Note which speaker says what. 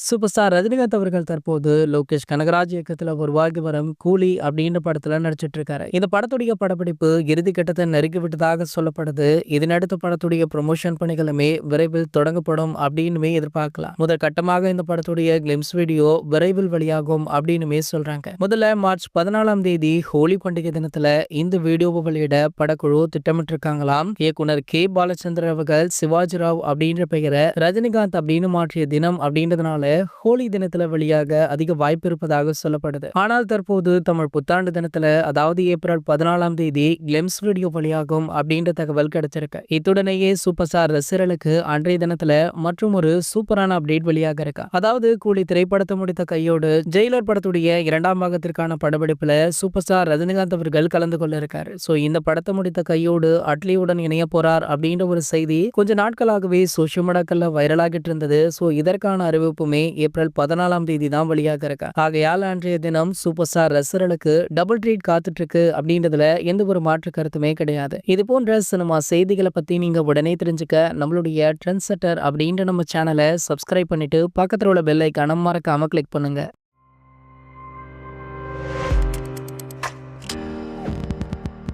Speaker 1: Super star Rajinikanth அவர்கள் தற்போது லோகேஷ் கனகராஜ் இயக்கத்துல உருவாகி வரும் கூலி அப்படின்ற படத்துல நடிச்சிட்டு இருக்காரு. இந்த படத்துடைய படப்பிடிப்பு இறுதி கட்டத்தை நெருங்கி விட்டதாக சொல்லப்படுது. இதனடுத்த படத்துடைய ப்ரொமோஷன் பணிகளுமே விரைவில் தொடங்கப்படும் அப்படின்னுமே எதிர்பார்க்கலாம். முதல் கட்டமாக இந்த படத்துடைய கிளிம்ஸ் வீடியோ விரைவில் வெளியாகும் அப்படின்னுமே சொல்றாங்க. முதல்ல மார்ச் 14ஆம் தேதி ஹோலி பண்டிகை தினத்துல இந்த வீடியோவை வெளியிட படக்குழு திட்டமிட்டிருக்காங்களாம். இயக்குனர் கே பாலச்சந்திரன் அவர்கள் சிவாஜி ராவ் அப்படின்ற பெயரை ரஜினிகாந்த் அப்படின்னு மாற்றிய தினம் அப்படின்றதுனால ஹோலி தினத்துல வெளியாக அதிக வாய்ப்பு இருப்பதாக சொல்லப்படுது. ஆனால் தற்போது தமிழ் புத்தாண்டு தினத்துல அதாவது ஏப்ரல் 14ஆம் தேதி கிளிம்ஸ் வீடியோ வெளியாகும் அப்படின்ற தகவல் கிடைச்சிருக்கு. இத்துடனேயே சூப்பர் ஸ்டார் ரசிகர்களுக்கு அன்றைய தினத்துல மற்றும் ஒரு சூப்பரான அப்டேட் வெளியாக இருக்கு. அதாவது கூலி திரைப்படத்தை முடித்த கையோடு ஜெயிலர் படத்துடைய 2ஆம் பாகத்திற்கான படப்பிடிப்புல சூப்பர் ஸ்டார் ரஜினிகாந்த் அவர்கள் கலந்து கொள்ள இருக்காரு. சோ இந்த படத்தை முடித்த கையோடு அட்லியுடன் இணைய போறார் அப்படின்ற ஒரு செய்தி கொஞ்ச நாட்களாகவே சோசியல் மீடியாக்கள்ல வைரலாகிட்டு இருந்தது. சோ இதற்கான அறிவிப்புமே ஏப்ரல் 14ஆம் தேதி தான் வெளியாக இருக்கு. ஆகையால் அன்றைய தினம் சூப்பர் ஸ்டார் ரசிகர்களுக்கு டபுள் ட்ரீட் காத்துட்டு இருக்கு அப்படின்றதுல எந்த ஒரு மாற்று கருத்துமே கிடையாது. இது போன்ற சினிமா செய்திகளை பத்தி நீங்க உடனே தெரிஞ்சுக்க நம்மளுடைய ட்ரெண்ட் செட்டர் அப்படின்ற நம்ம சேனலை சப்ஸ்கிரைப் பண்ணிட்டு பக்கத்துல உள்ள பெல் ஐக்கான மறக்காம கிளிக் பண்ணுங்க.